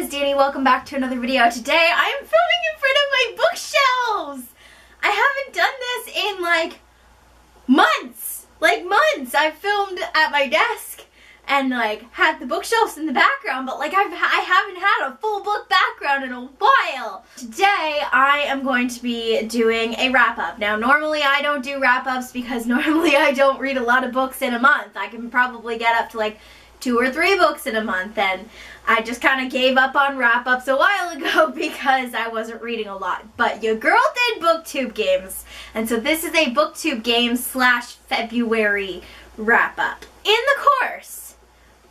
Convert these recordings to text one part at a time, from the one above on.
is Danny. Welcome back to another video. Today I am filming in front of my bookshelves. I haven't done this in like months. I've filmed at my desk and like had the bookshelves in the background, but like I haven't had a full book background in a while. Today I am going to be doing a wrap-up. Now normally I don't do wrap-ups because normally I don't read a lot of books in a month. I can probably get up to like 2 or 3 books in a month, and I just kind of gave up on wrap-ups a while ago because I wasn't reading a lot. But your girl did Booktube games, and so this is a Booktube games / February wrap-up. In the course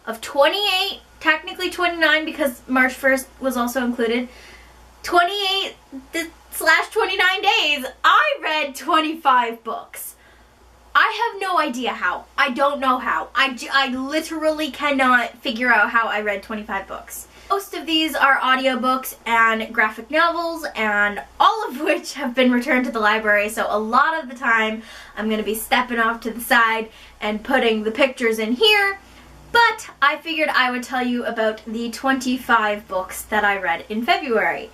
of 28, technically 29 because March 1st was also included, 28 / 29 days, I read 25 books. I have no idea how. I don't know how. I literally cannot figure out how I read 25 books. Most of these are audiobooks and graphic novels, and all of which have been returned to the library, so a lot of the time I'm going to be stepping off to the side and putting the pictures in here, but I figured I would tell you about the 25 books that I read in February.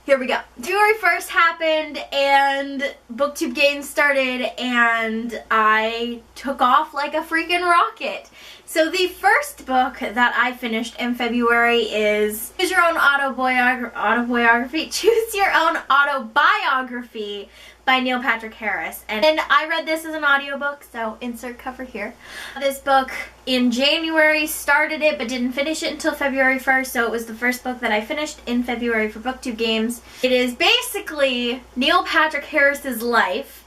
Here we go. February 1st happened and Booktube games started and I took off like a freaking rocket. So the first book that I finished in February is Choose Your Own Autobiography by Neil Patrick Harris. And I read this as an audiobook, so insert cover here. This book in January, started it but didn't finish it until February 1st, so it was the first book that I finished in February for Booktube games. It is basically Neil Patrick Harris's life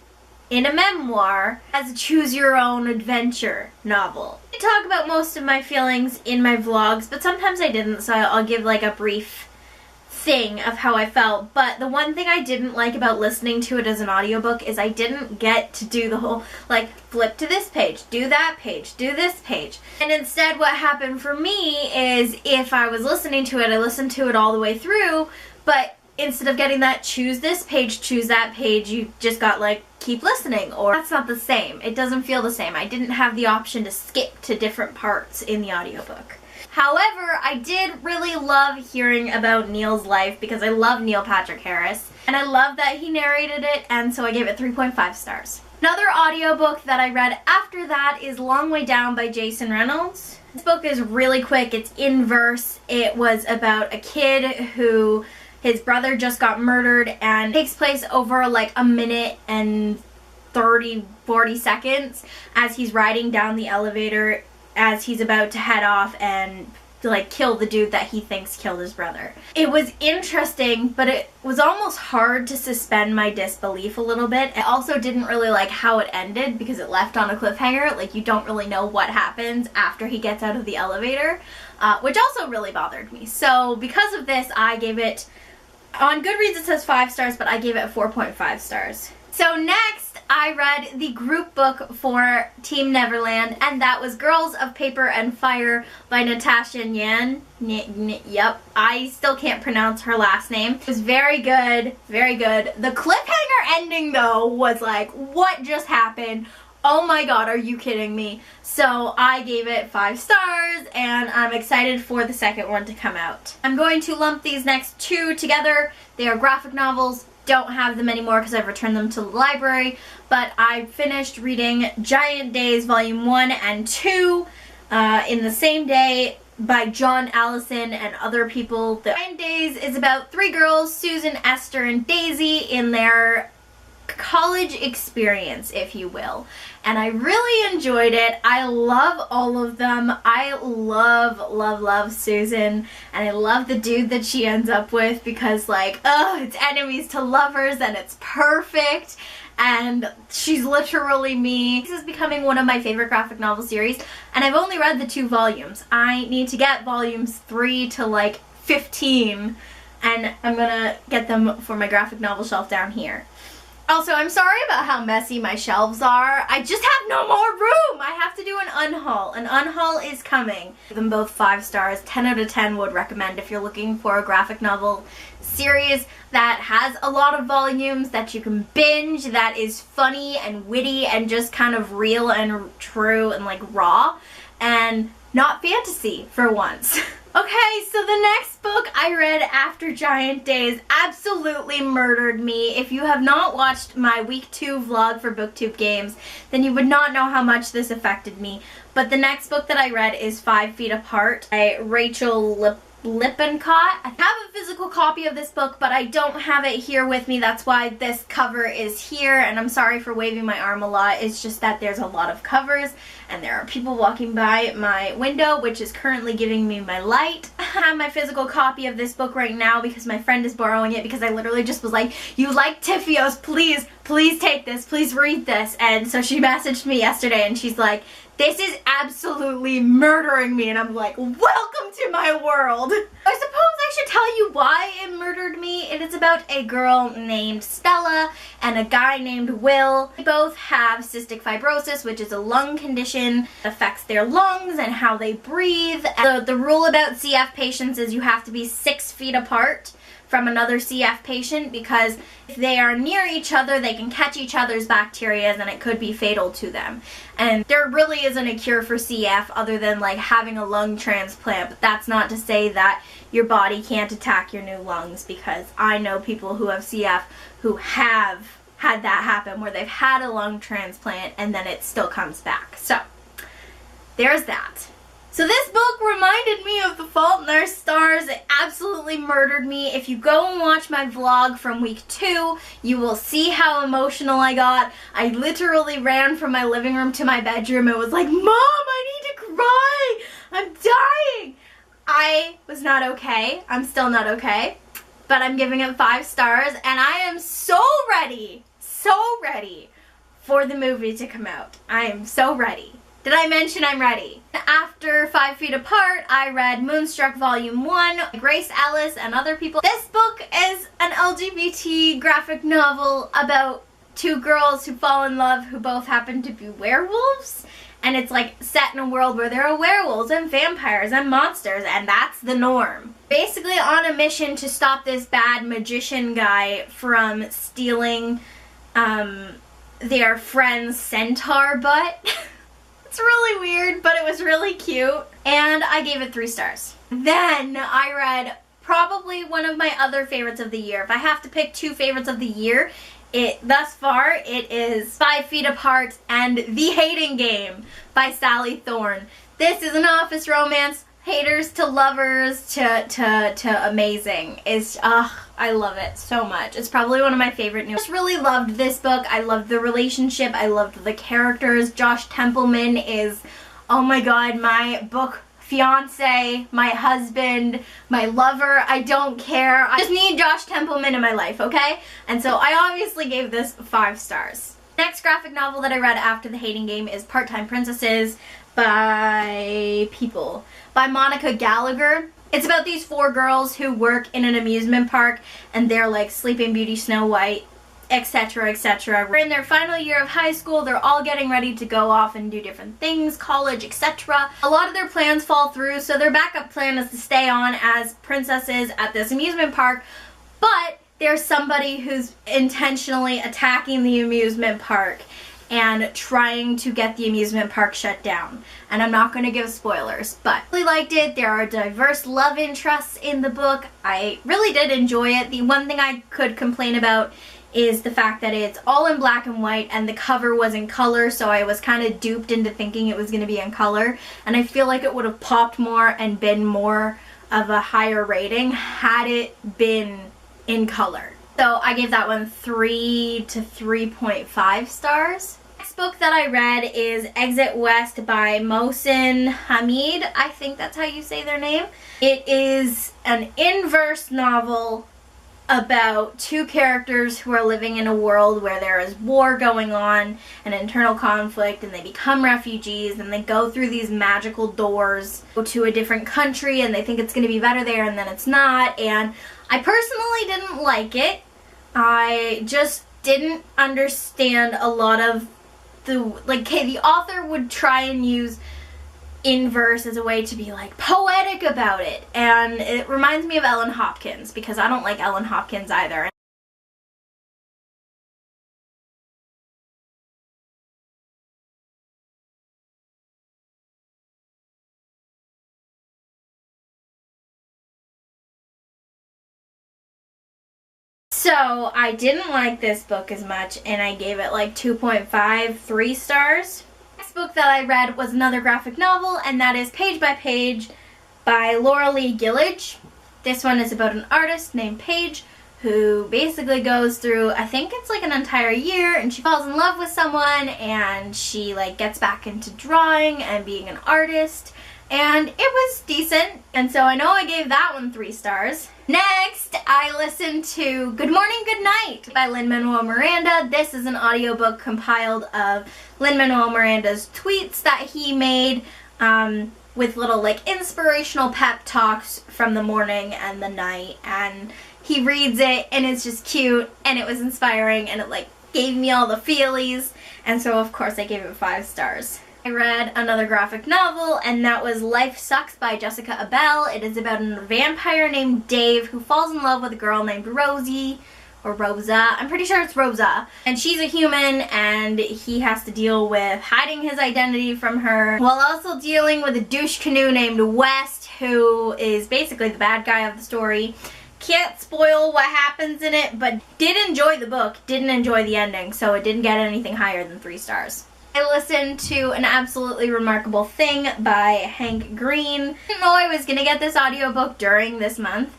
in a memoir as a choose-your-own adventure novel. I talk about most of my feelings in my vlogs, but sometimes I didn't, so I'll give like a brief thing of how I felt. But the one thing I didn't like about listening to it as an audiobook is I didn't get to do the whole, like, flip to this page, do that page, do this page. And instead what happened for me is if I was listening to it, I listened to it all the way through, but instead of getting that choose this page, choose that page, you just got like keep listening, or that's not the same. It doesn't feel the same. I didn't have the option to skip to different parts in the audiobook. However, I did really love hearing about Neil's life because I love Neil Patrick Harris and I love that he narrated it, and so I gave it 3.5 stars. Another audiobook that I read after that is Long Way Down by Jason Reynolds. This book is really quick. It's in verse. It was about a kid who his brother just got murdered, and it takes place over like a minute and 30-40 seconds as he's riding down the elevator as he's about to head off and like kill the dude that he thinks killed his brother. It was interesting, but it was almost hard to suspend my disbelief a little bit. I also didn't really like how it ended because it left on a cliffhanger. Like, you don't really know what happens after he gets out of the elevator, which also really bothered me. So because of this, I gave it, on Goodreads it says 5 stars, but I gave it 4.5 stars. So next, I read the group book for Team Neverland, and that was Girls of Paper and Fire by Natasha Nyan. Yep, I still can't pronounce her last name. It was very good, very good. The cliffhanger ending, though, was like, what just happened? Oh my god, are you kidding me? So I gave it 5 stars, and I'm excited for the second one to come out. I'm going to lump these next 2 together. They are graphic novels. Don't have them anymore because I've returned them to the library, but I finished reading Giant Days Volume 1 and 2 in the same day by John Allison and other people. The Giant Days is about 3 girls, Susan, Esther, and Daisy, in their college experience, if you will, and I really enjoyed it. I love all of them. I love Susan, and I love the dude that she ends up with because, like, oh, it's enemies to lovers and it's perfect, and she's literally me. This is becoming one of my favorite graphic novel series, and I've only read the 2 volumes. I need to get volumes 3 to like 15, and I'm gonna get them for my graphic novel shelf down here. Also, I'm sorry about how messy my shelves are. I just have no more room. I have to do an unhaul. An unhaul is coming. Give them both 5 stars. 10 out of 10 would recommend if you're looking for a graphic novel series that has a lot of volumes, that you can binge, that is funny and witty and just kind of real and true and like raw, and not fantasy for once. Okay, so the next book I read after Giant Days absolutely murdered me. If you have not watched my week 2 vlog for Booktube Games, then you would not know how much this affected me. But the next book that I read is 5 Feet Apart by Rachel Lippincott. I have a physical copy of this book, but I don't have it here with me. That's why this cover is here, and I'm sorry for waving my arm a lot. It's just that there's a lot of covers, and there are people walking by my window, which is currently giving me my light. I have my physical copy of this book right now because my friend is borrowing it because I literally just was like, you like Tiffios, please take this, please read this. And so she messaged me yesterday and she's like, this is absolutely murdering me, and I'm like, welcome to my world. I suppose I should tell you why it murdered me. It is about a girl named Stella and a guy named Will. They both have cystic fibrosis, which is a lung condition that affects their lungs and how they breathe. The rule about CF patients is you have to be 6 feet apart from another CF patient, because if they are near each other, they can catch each other's bacteria and it could be fatal to them. And there really isn't a cure for CF other than like having a lung transplant, but that's not to say that your body can't attack your new lungs, because I know people who have CF who have had that happen where they've had a lung transplant and then it still comes back. So there's that. So this book reminded me of The Fault in Our Stars. It absolutely murdered me. If you go and watch my vlog from week 2, you will see how emotional I got. I literally ran from my living room to my bedroom and was like, Mom, I need to cry. I'm dying. I was not okay. I'm still not okay. But I'm giving it 5 stars, and I am so ready for the movie to come out. I am so ready. Did I mention I'm ready? After 5 Feet Apart, I read Moonstruck Volume 1, Grace Ellis and other people. This book is an LGBT graphic novel about 2 girls who fall in love who both happen to be werewolves. And it's like set in a world where there are werewolves and vampires and monsters, and that's the norm. Basically on a mission to stop this bad magician guy from stealing their friend's centaur butt. It's really weird, but it was really cute, and I gave it 3 stars. Then I read probably one of my other favorites of the year. If I have to pick 2 favorites of the year, thus far it is 5 Feet Apart and The Hating Game by Sally Thorne. This is an office romance, haters to lovers to amazing. I love it so much. It's probably one of my favorite new. I just really loved this book. I loved the relationship. I loved the characters. Josh Templeman is, oh my god, my book fiance, my husband, my lover. I don't care. I just need Josh Templeman in my life, okay? And so I obviously gave this 5 stars. Next graphic novel that I read after The Hating Game is Part-Time Princesses by Monica Gallagher. It's about these 4 girls who work in an amusement park, and they're like Sleeping Beauty, Snow White, etc., etc. We're in their final year of high school. They're all getting ready to go off and do different things, college, etc. A lot of their plans fall through, so their backup plan is to stay on as princesses at this amusement park, but there's somebody who's intentionally attacking the amusement park and trying to get the amusement park shut down. And I'm not going to give spoilers, but I really liked it. There are diverse love interests in the book. I really did enjoy it. The one thing I could complain about is the fact that it's all in black and white and the cover was in color, so I was kind of duped into thinking it was going to be in color. And I feel like it would have popped more and been more of a higher rating had it been in color. So I gave that one 3 to 3.5 stars. Next book that I read is Exit West by Mohsin Hamid. I think that's how you say their name. It is an inverse novel about 2 characters who are living in a world where there is war going on and internal conflict, and they become refugees and they go through these magical doors, go to a different country, and they think it's going to be better there, and then it's not. And I personally didn't like it. I just didn't understand a lot of the author would try and use inverse as a way to be like poetic about it, and it reminds me of Ellen Hopkins, because I don't like Ellen Hopkins either. So I didn't like this book as much, and I gave it like 2.5, 3 stars. The next book that I read was another graphic novel, and that is Page by Page by Laura Lee Gillage. This one is about an artist named Paige who basically goes through, I think it's like an entire year, and she falls in love with someone, and she like gets back into drawing and being an artist, and it was decent, and so I know I gave that one 3 stars. Next, I listened to Good Morning, Good Night by Lin-Manuel Miranda. This is an audiobook compiled of Lin-Manuel Miranda's tweets that he made with little like inspirational pep talks from the morning and the night, and he reads it and it's just cute and it was inspiring and it like gave me all the feelies, and so of course I gave it 5 stars. I read another graphic novel, and that was Life Sucks by Jessica Abel. It is about a vampire named Dave who falls in love with a girl named Rosie, or Rosa. I'm pretty sure it's Rosa. And she's a human, and he has to deal with hiding his identity from her, while also dealing with a douche canoe named West, who is basically the bad guy of the story. Can't spoil what happens in it, but did enjoy the book, didn't enjoy the ending, so it didn't get anything higher than 3 stars. I listened to An Absolutely Remarkable Thing by Hank Green. I didn't know I was going to get this audiobook during this month,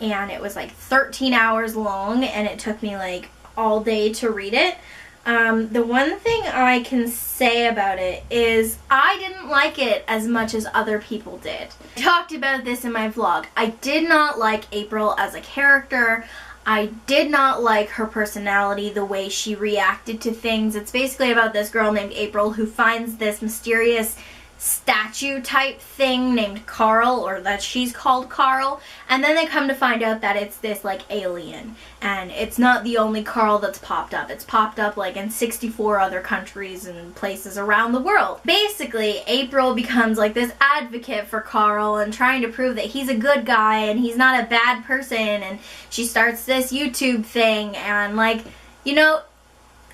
and it was like 13 hours long, and it took me like all day to read it. The one thing I can say about it is I didn't like it as much as other people did. I talked about this in my vlog. I did not like April as a character. I did not like her personality, the way she reacted to things. It's basically about this girl named April who finds this mysterious statue type thing named Carl, or that she's called Carl, and then they come to find out that it's this like alien, and it's not the only Carl that's popped up. It's popped up like in 64 other countries and places around the world. Basically, April becomes like this advocate for Carl and trying to prove that he's a good guy and he's not a bad person, and she starts this YouTube thing, and like, you know,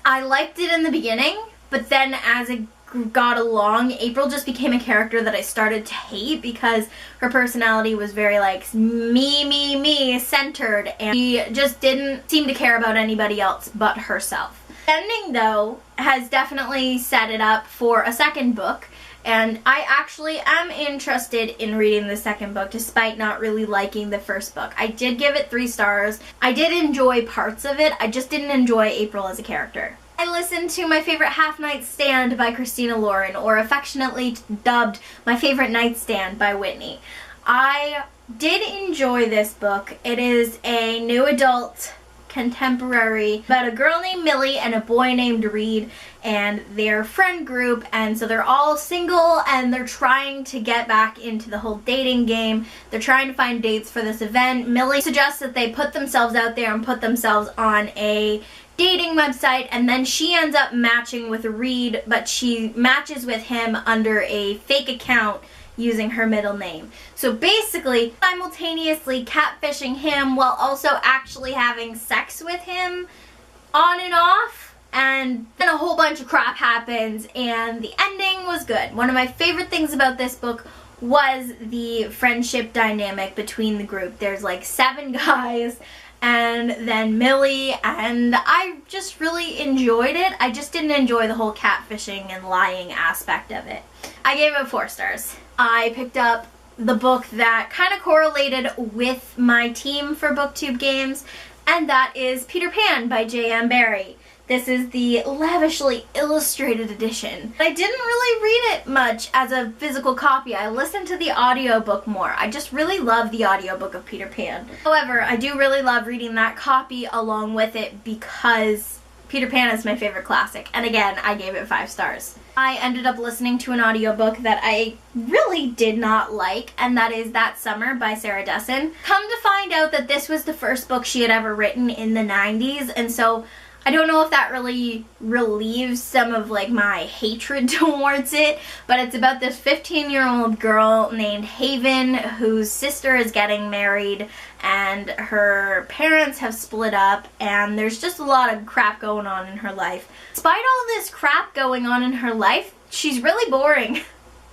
I liked it in the beginning, but then as it got along, April just became a character that I started to hate because her personality was very like me centered, and she just didn't seem to care about anybody else but herself. The ending though has definitely set it up for a second book, and I actually am interested in reading the second book despite not really liking the first book. I did give it 3 stars. I did enjoy parts of it, I just didn't enjoy April as a character. I listened to My Favorite Half Nightstand by Christina Lauren, or affectionately dubbed My Favorite Nightstand by Whitney. I did enjoy this book. It is a new adult contemporary about a girl named Millie and a boy named Reed and their friend group, and so they're all single and they're trying to get back into the whole dating game. They're trying to find dates for this event. Millie suggests that they put themselves out there and put themselves on a dating website, and then she ends up matching with Reed, but she matches with him under a fake account using her middle name. So basically, simultaneously catfishing him while also actually having sex with him on and off, and then a whole bunch of crap happens, and the ending was good. One of my favorite things about this book was the friendship dynamic between the group. There's like 7 guys, and then Millie, and I just really enjoyed it. I just didn't enjoy the whole catfishing and lying aspect of it. I gave it 4 stars. I picked up the book that kind of correlated with my team for Booktube games, and that is Peter Pan by J.M. Barrie. This is the lavishly illustrated edition. I didn't really read it much as a physical copy. I listened to the audiobook more. I just really love the audiobook of Peter Pan. However, I do really love reading that copy along with it because Peter Pan is my favorite classic. And again, I gave it 5 stars. I ended up listening to an audiobook that I really did not like, and that is That Summer by Sarah Dessen. Come to find out that this was the first book she had ever written in the 90s, and so I don't know if that really relieves some of like my hatred towards it, but it's about this 15-year-old girl named Haven whose sister is getting married and her parents have split up, and there's just a lot of crap going on in her life. Despite all this crap going on in her life, she's really boring.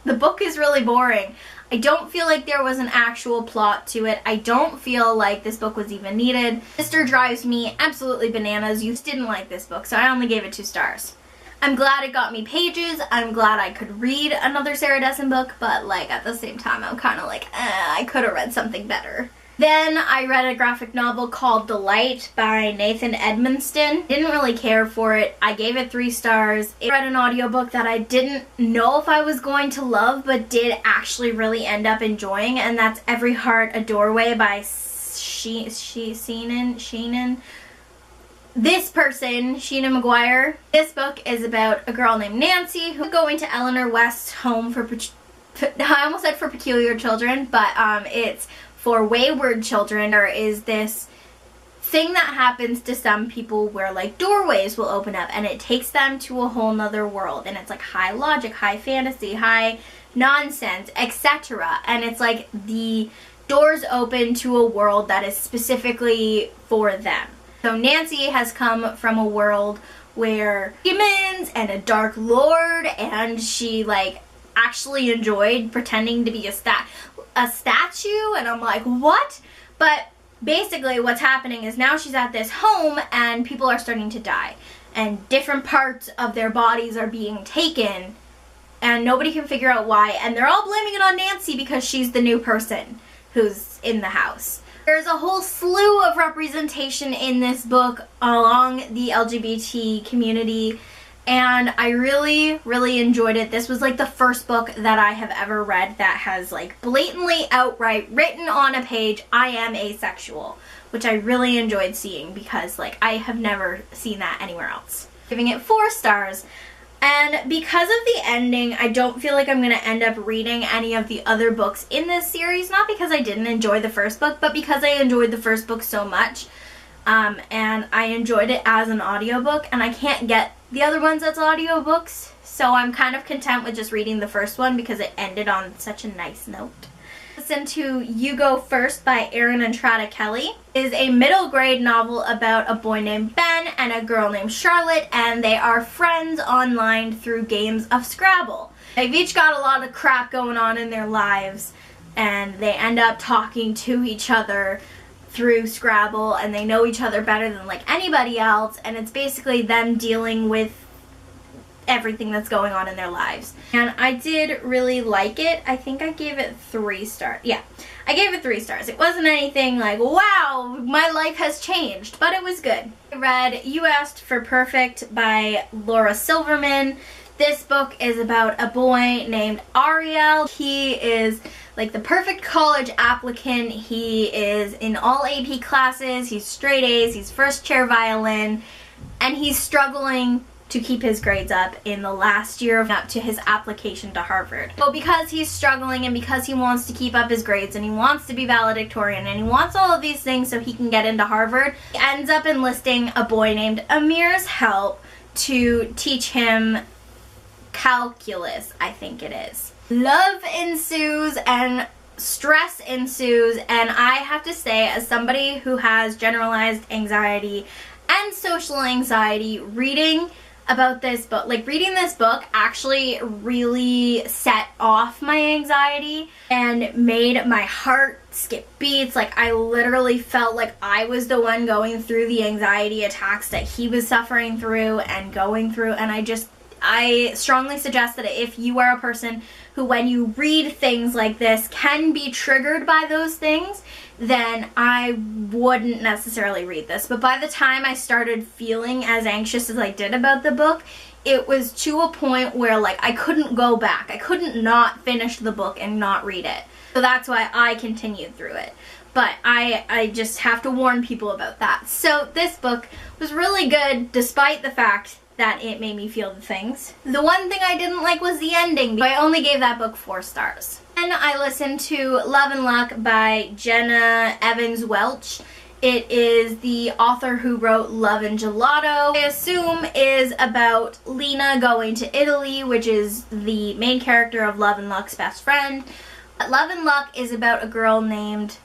The book is really boring. I don't feel like there was an actual plot to it. I don't feel like this book was even needed. Sister drives me absolutely bananas. You didn't like this book, so I only gave it 2 stars. I'm glad it got me pages. I'm glad I could read another Sarah Dessen book, but like at the same time, I'm kind of like, I could have read something better. Then I read a graphic novel called Delight by Nathan Edmonston. Didn't really care for it. I gave it 3 stars. I read an audiobook that I didn't know if I was going to love, but did actually really end up enjoying, and that's Every Heart a Doorway by Sheenan. This person, Sheena McGuire. This book is about a girl named Nancy who's going to Eleanor West's home for, I almost said for peculiar children, but it's for wayward children. There is this thing that happens to some people where like doorways will open up and it takes them to a whole nother world, and it's like high logic, high fantasy, high nonsense, etc. And it's like the doors open to a world that is specifically for them. So Nancy has come from a world where demons and a dark lord, and she like actually enjoyed pretending to be a statue, and I'm like, what? But basically what's happening is now she's at this home and people are starting to die, and different parts of their bodies are being taken, and nobody can figure out why, and they're all blaming it on Nancy because she's the new person who's in the house. There's a whole slew of representation in this book along the LGBT community, and I really, really enjoyed it. This was like the first book that I have ever read that has like blatantly outright written on a page, I am asexual, which I really enjoyed seeing because like I have never seen that anywhere else. Giving it 4 stars. And because of the ending, I don't feel like I'm going to end up reading any of the other books in this series. Not because I didn't enjoy the first book, but because I enjoyed the first book so much. And I enjoyed it as an audiobook, and I can't get the other ones as audiobooks. So I'm kind of content with just reading the first one because it ended on such a nice note. Listen to You Go First by Erin Entrada Kelly. It is a middle grade novel about a boy named Ben and a girl named Charlotte, and they are friends online through games of Scrabble. They've each got a lot of crap going on in their lives, and they end up talking to each other through Scrabble, and they know each other better than like anybody else, and it's basically them dealing with everything that's going on in their lives. And I did really like it. I think I gave it 3 stars. Yeah, I gave it 3 stars. It wasn't anything like, wow, my life has changed, but it was good. I read You Asked for Perfect by Laura Silverman. This book is about a boy named Ariel. He is like the perfect college applicant. He is in all AP classes. He's straight A's. He's first chair violin, and he's struggling to keep his grades up in the last year up to his application to Harvard. So because he's struggling and because he wants to keep up his grades and he wants to be valedictorian and he wants all of these things so he can get into Harvard, he ends up enlisting a boy named Amir's help to teach him calculus, I think it is. Love ensues and stress ensues, and I have to say, as somebody who has generalized anxiety and social anxiety, reading this book actually really set off my anxiety and made my heart skip beats. Like, I literally felt like I was the one going through the anxiety attacks that he was suffering through and going through, and I strongly suggest that if you are a person who, when you read things like this, can be triggered by those things, then I wouldn't necessarily read this. But by the time I started feeling as anxious as I did about the book, it was to a point where like I couldn't go back. I couldn't not finish the book and not read it. So that's why I continued through it. But I just have to warn people about that. So this book was really good despite the fact that it made me feel the things. The one thing I didn't like was the ending. I only gave that book 4 stars. Then I listened to Love and Luck by Jenna Evans Welch. It is the author who wrote Love and Gelato. I assume is about Lena going to Italy, which is the main character of Love and Luck's best friend. Love and Luck is about a girl named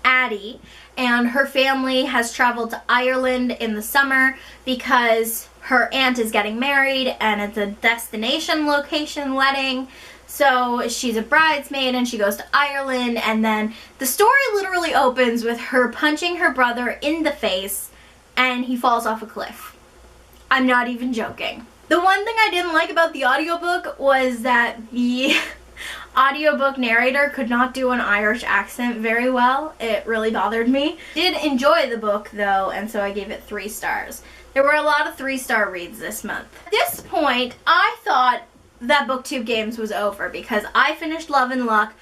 Addie, and her family has traveled to Ireland in the summer because her aunt is getting married and it's a destination location wedding. So she's a bridesmaid and she goes to Ireland, and then the story literally opens with her punching her brother in the face and he falls off a cliff. I'm not even joking. The one thing I didn't like about the audiobook was that the audiobook narrator could not do an Irish accent very well. It really bothered me. Did enjoy the book though, and so I gave it 3 stars. There were a lot of 3-star reads this month. At this point, I thought that Booktube Games was over because I finished Love and Luck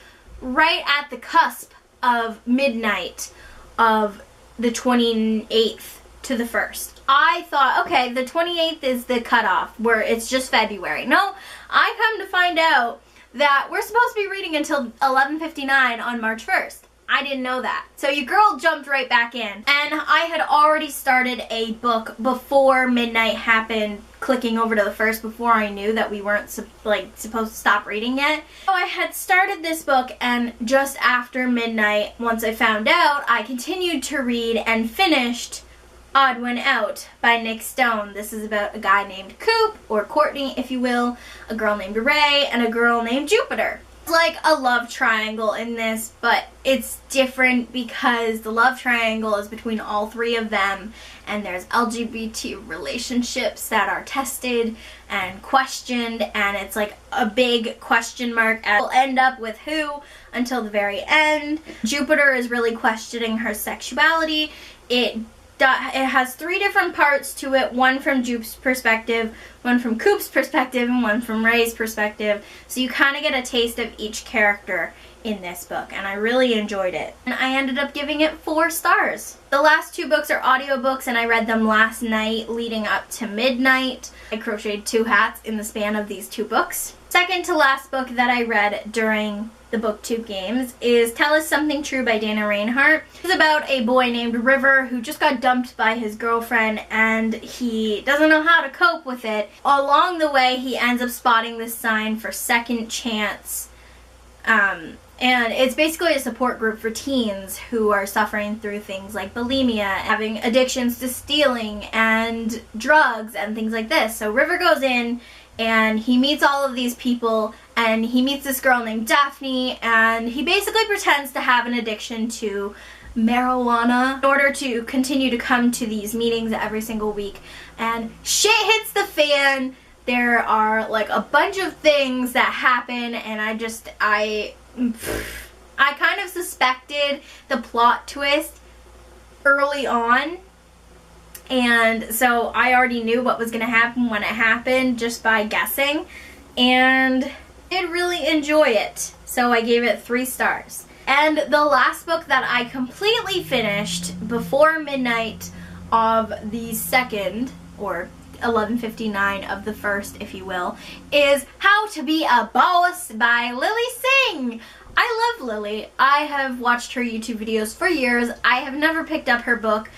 right at the cusp of midnight of the 28th to the 1st. I thought, okay, the 28th is the cutoff where it's just February. No, I come to find out that we're supposed to be reading until 11:59 on March 1st. I didn't know that. So your girl jumped right back in. And I had already started a book before midnight happened, clicking over to the 1st before I knew that we weren't supposed to stop reading yet. So I had started this book, and just after midnight, once I found out, I continued to read and finished Odd One Out by Nick Stone. This is about a guy named Coop, or Courtney if you will, a girl named Ray, and a girl named Jupiter. It's like a love triangle in this, but it's different because the love triangle is between all 3 of them, and there's LGBT relationships that are tested and questioned, and it's like a big question mark as we'll end up with who until the very end. Jupiter is really questioning her sexuality. It has 3 different parts to it, one from Jupe's perspective, one from Coop's perspective, and one from Ray's perspective. So you kind of get a taste of each character in this book, and I really enjoyed it. And I ended up giving it 4 stars. The last 2 books are audiobooks, and I read them last night leading up to midnight. I crocheted 2 hats in the span of these 2 books. Second to last book that I read during the Booktube Games is Tell Us Something True by Dana Reinhardt. It's about a boy named River who just got dumped by his girlfriend, and he doesn't know how to cope with it. Along the way, he ends up spotting this sign for Second Chance. And it's basically a support group for teens who are suffering through things like bulimia, having addictions to stealing and drugs and things like this. So River goes in and he meets all of these people, and he meets this girl named Daphne, and he basically pretends to have an addiction to marijuana in order to continue to come to these meetings every single week. And shit hits the fan. There are like a bunch of things that happen, and I kind of suspected the plot twist early on, and so I already knew what was going to happen when it happened just by guessing, and I did really enjoy it. So I gave it 3 stars. And the last book that I completely finished before midnight of the 2nd, or 11:59 of the 1st, if you will, is How to Be a Boss by Lily Singh. I love Lily. I have watched her YouTube videos for years. I have never picked up her book.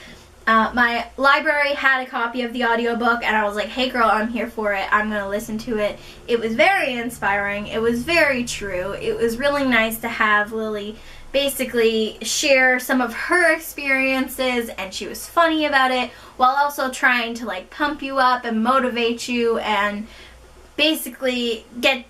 My library had a copy of the audiobook, and I was like, hey girl, I'm here for it. I'm going to listen to it. It was very inspiring. It was very true. It was really nice to have Lily basically share some of her experiences, and she was funny about it while also trying to like pump you up and motivate you and basically get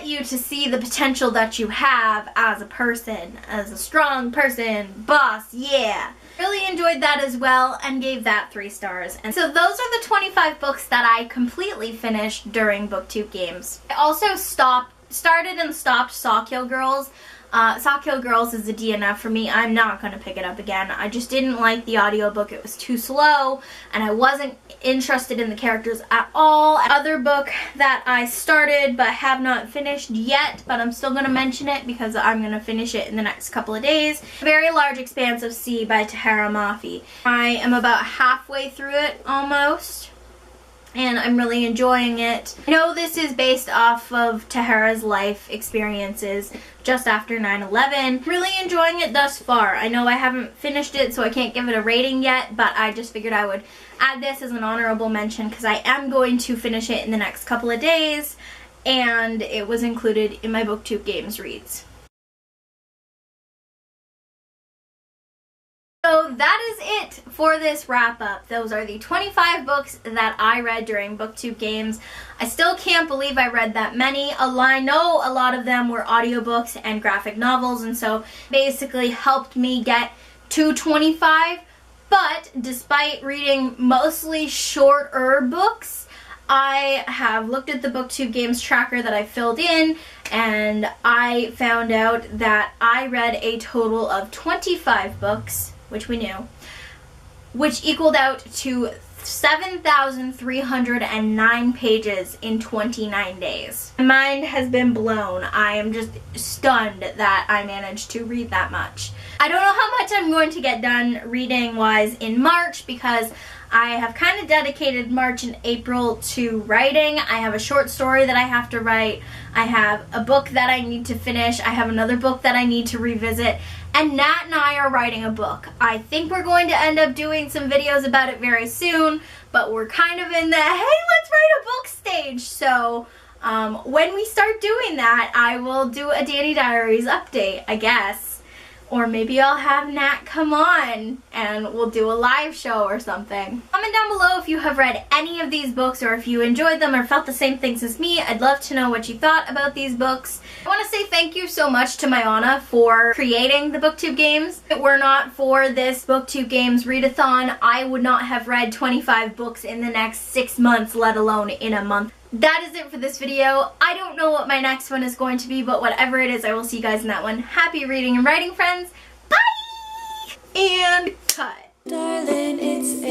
you to see the potential that you have as a person, as a strong person, boss, yeah. Really enjoyed that as well and gave that 3 stars. And so those are the 25 books that I completely finished during Booktube Games. I also started and stopped Sawkill Girls. Sawkill Girls is a DNF for me. I'm not going to pick it up again. I just didn't like the audiobook. It was too slow, and I wasn't interested in the characters at all. Other book that I started but have not finished yet, but I'm still going to mention it because I'm going to finish it in the next couple of days. Very Large Expanse of Sea by Tahara Mafi. I am about halfway through it almost, and I'm really enjoying it. I know this is based off of Tahara's life experiences just after 9/11. Really enjoying it thus far. I know I haven't finished it, so I can't give it a rating yet, but I just figured I would add this as an honorable mention because I am going to finish it in the next couple of days, and it was included in my Booktube Games reads. So that is it for this wrap up. Those are the 25 books that I read during Booktube Games. I still can't believe I read that many. I know a lot of them were audiobooks and graphic novels, and so basically helped me get to 25. But despite reading mostly shorter books, I have looked at the Booktube Games tracker that I filled in, and I found out that I read a total of 25 books, which we knew, which equaled out to 7,309 pages in 29 days. My mind has been blown. I am just stunned that I managed to read that much. I don't know how much I'm going to get done reading-wise in March because I have kind of dedicated March and April to writing. I have a short story that I have to write. I have a book that I need to finish. I have another book that I need to revisit. And Nat and I are writing a book. I think we're going to end up doing some videos about it very soon, but we're kind of in the, hey, let's write a book stage. So when we start doing that, I will do a Danni Diaries update, I guess. Or maybe I'll have Nat come on and we'll do a live show or something. Comment down below if you have read any of these books or if you enjoyed them or felt the same things as me. I'd love to know what you thought about these books. I want to say thank you so much to Mayana for creating the Booktube Games. If it were not for this Booktube Games readathon, I would not have read 25 books in the next 6 months, let alone in a month. That is it for this video. I don't know what my next one is going to be, but whatever it is, I will see you guys in that one. Happy reading and writing, friends. Bye! And cut. Darling, it's